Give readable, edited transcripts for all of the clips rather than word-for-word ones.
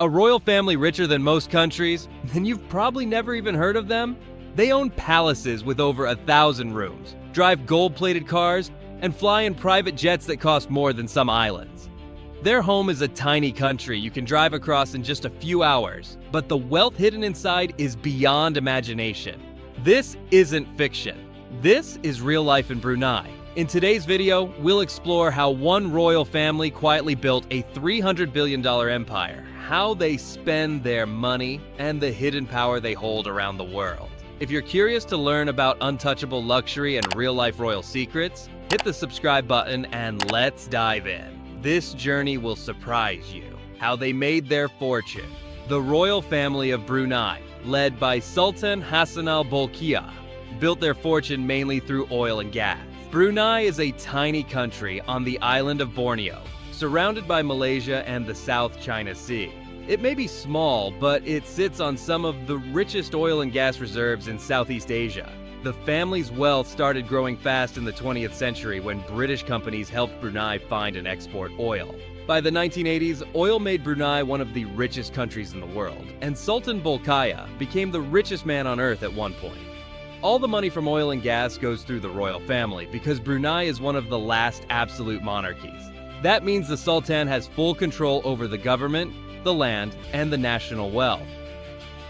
A royal family richer than most countries, and you've probably never even heard of them? They own palaces with over 1,000 rooms, drive gold-plated cars, and fly in private jets that cost more than some islands. Their home is a tiny country you can drive across in just a few hours, but the wealth hidden inside is beyond imagination. This isn't fiction. This is real life in Brunei. In today's video, we'll explore how one royal family quietly built a $300 billion empire, how they spend their money, and the hidden power they hold around the world. If you're curious to learn about untouchable luxury and real-life royal secrets, hit the subscribe button and let's dive in. This journey will surprise you. How they made their fortune. The royal family of Brunei, led by Sultan Hassanal Bolkiah, built their fortune mainly through oil and gas. Brunei is a tiny country on the island of Borneo, surrounded by Malaysia and the South China Sea. It may be small, but it sits on some of the richest oil and gas reserves in Southeast Asia. The family's wealth started growing fast in the 20th century when British companies helped Brunei find and export oil. By the 1980s, oil made Brunei one of the richest countries in the world, and Sultan Bolkiah became the richest man on earth at one point. All the money from oil and gas goes through the royal family because Brunei is one of the last absolute monarchies. That means the Sultan has full control over the government, the land, and the national wealth.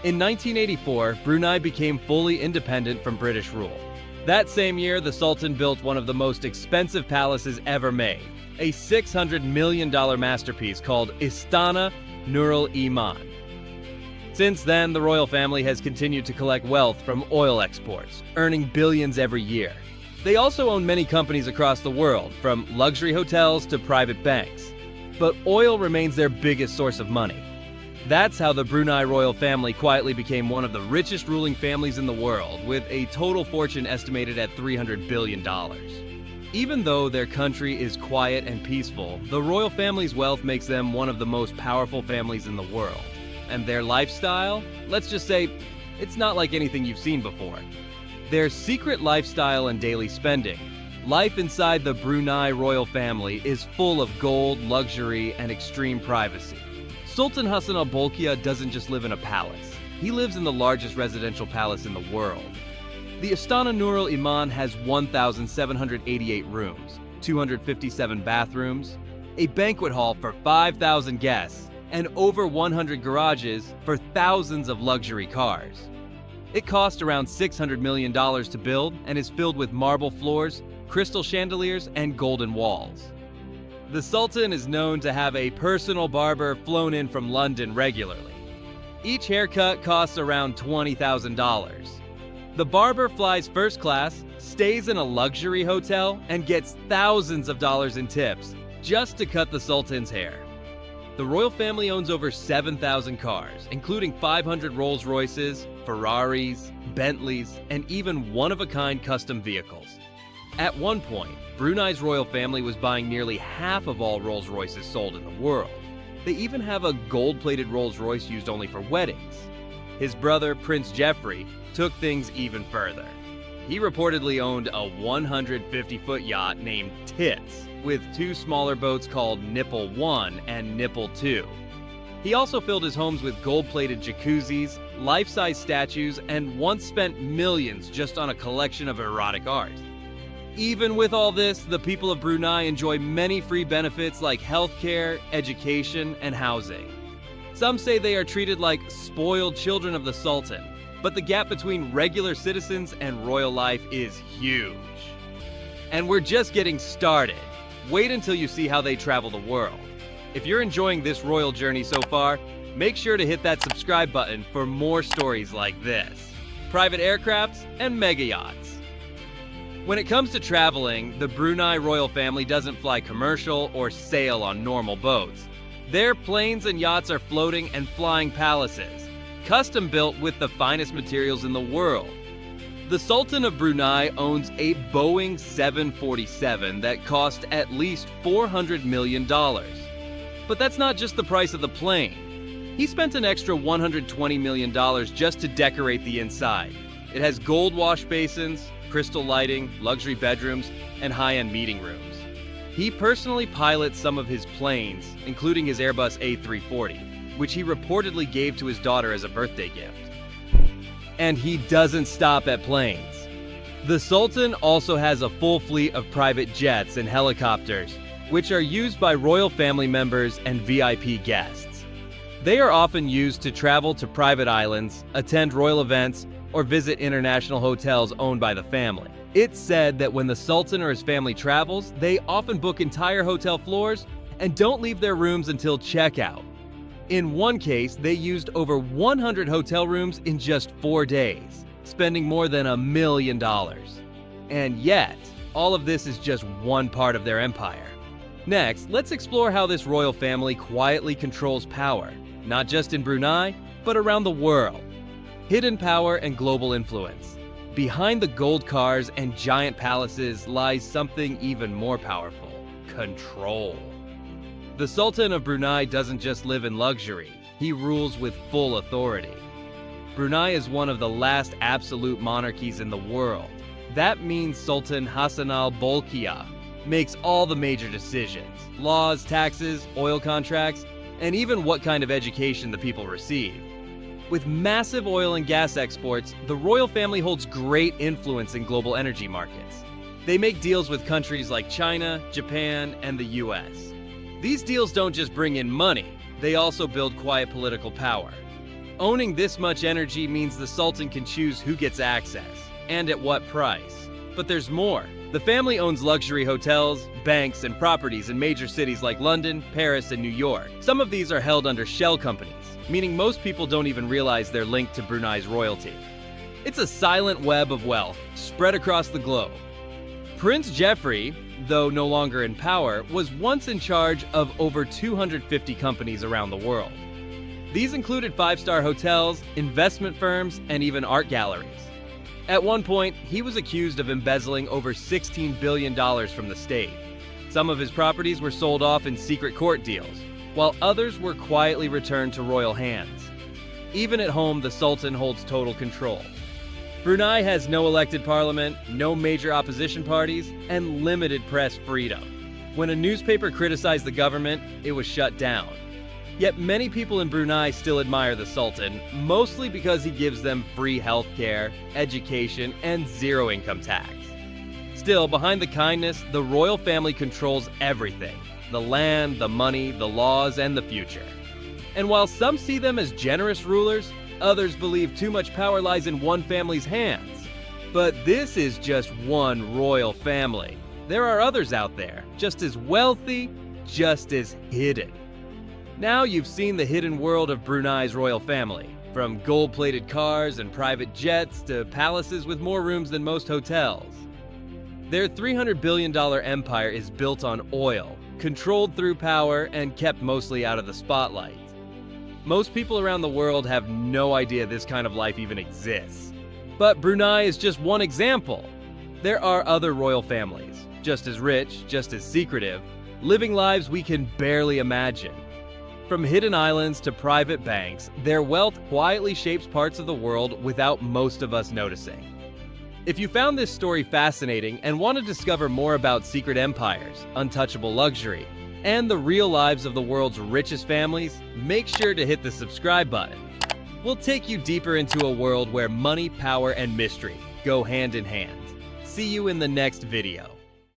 In 1984, Brunei became fully independent from British rule. That same year, the Sultan built one of the most expensive palaces ever made, a $600 million masterpiece called Istana Nurul Iman. Since then, the royal family has continued to collect wealth from oil exports, earning billions every year. They also own many companies across the world, from luxury hotels to private banks. But oil remains their biggest source of money. That's how the Brunei royal family quietly became one of the richest ruling families in the world, with a total fortune estimated at $300 billion. Even though their country is quiet and peaceful, the royal family's wealth makes them one of the most powerful families in the world. And their lifestyle? Let's just say, it's not like anything you've seen before. Their secret lifestyle and daily spending. Life inside the Brunei royal family is full of gold, luxury, and extreme privacy. Sultan Hassanal Bolkiah doesn't just live in a palace. He lives in the largest residential palace in the world. The Istana Nurul Iman has 1,788 rooms, 257 bathrooms, a banquet hall for 5,000 guests, and over 100 garages for thousands of luxury cars. It cost around $600 million to build and is filled with marble floors, crystal chandeliers, and golden walls. The Sultan is known to have a personal barber flown in from London regularly. Each haircut costs around $20,000. The barber flies first class, stays in a luxury hotel, and gets thousands of dollars in tips just to cut the Sultan's hair. The royal family owns over 7,000 cars, including 500 Rolls-Royces, Ferraris, Bentleys, and even one-of-a-kind custom vehicles. At one point, Brunei's royal family was buying nearly half of all Rolls-Royces sold in the world. They even have a gold-plated Rolls-Royce used only for weddings. His brother, Prince Jefri, took things even further. He reportedly owned a 150-foot yacht named Tits, with two smaller boats called Nipple 1 and Nipple 2. He also filled his homes with gold-plated jacuzzis, life-size statues, and once spent millions just on a collection of erotic art. Even with all this, the people of Brunei enjoy many free benefits like healthcare, education, and housing. Some say they are treated like spoiled children of the Sultan, but the gap between regular citizens and royal life is huge. And we're just getting started. Wait until you see how they travel the world. If you're enjoying this royal journey so far, make sure to hit that subscribe button for more stories like this. Private aircrafts and mega yachts. When it comes to traveling, the Brunei royal family doesn't fly commercial or sail on normal boats. Their planes and yachts are floating and flying palaces, custom built with the finest materials in the world. The Sultan of Brunei owns a Boeing 747 that cost at least $400 million. But that's not just the price of the plane. He spent an extra $120 million just to decorate the inside. It has gold wash basins, crystal lighting, luxury bedrooms, and high-end meeting rooms. He personally pilots some of his planes, including his Airbus A340, which he reportedly gave to his daughter as a birthday gift. And he doesn't stop at planes. The Sultan also has a full fleet of private jets and helicopters, which are used by royal family members and VIP guests. They are often used to travel to private islands, attend royal events, or visit international hotels owned by the family. It's said that when the Sultan or his family travels, they often book entire hotel floors and don't leave their rooms until checkout. In one case, they used over 100 hotel rooms in just 4 days, spending more than $1 million. And yet, all of this is just one part of their empire. Next, let's explore how this royal family quietly controls power, not just in Brunei, but around the world. Hidden power and global influence. Behind the gold cars and giant palaces lies something even more powerful: control. The Sultan of Brunei doesn't just live in luxury, he rules with full authority. Brunei is one of the last absolute monarchies in the world. That means Sultan Hassanal Bolkiah makes all the major decisions: laws, taxes, oil contracts, and even what kind of education the people receive. With massive oil and gas exports, the royal family holds great influence in global energy markets. They make deals with countries like China, Japan, and the US. These deals don't just bring in money, they also build quiet political power. Owning this much energy means the Sultan can choose who gets access, and at what price. But there's more. The family owns luxury hotels, banks, and properties in major cities like London, Paris, and New York. Some of these are held under shell companies, meaning most people don't even realize they're linked to Brunei's royalty. It's a silent web of wealth spread across the globe. Prince Jefri, though no longer in power, was once in charge of over 250 companies around the world. These included 5-star hotels, investment firms, and even art galleries. At one point, he was accused of embezzling over $16 billion from the state. Some of his properties were sold off in secret court deals, while others were quietly returned to royal hands. Even at home, the Sultan holds total control. Brunei has no elected parliament, no major opposition parties, and limited press freedom. When a newspaper criticized the government, it was shut down. Yet many people in Brunei still admire the Sultan, mostly because he gives them free healthcare, education, and zero income tax. Still, behind the kindness, the royal family controls everything: the land, the money, the laws, and the future. And while some see them as generous rulers, others believe too much power lies in one family's hands. But this is just one royal family. There are others out there, just as wealthy, just as hidden. Now you've seen the hidden world of Brunei's royal family, from gold-plated cars and private jets to palaces with more rooms than most hotels. Their $300 billion empire is built on oil, controlled through power, and kept mostly out of the spotlight. Most people around the world have no idea this kind of life even exists. But Brunei is just one example. There are other royal families, just as rich, just as secretive, living lives we can barely imagine. From hidden islands to private banks, their wealth quietly shapes parts of the world without most of us noticing. If you found this story fascinating and want to discover more about secret empires, untouchable luxury, and the real lives of the world's richest families, make sure to hit the subscribe button. We'll take you deeper into a world where money, power, and mystery go hand in hand. See you in the next video.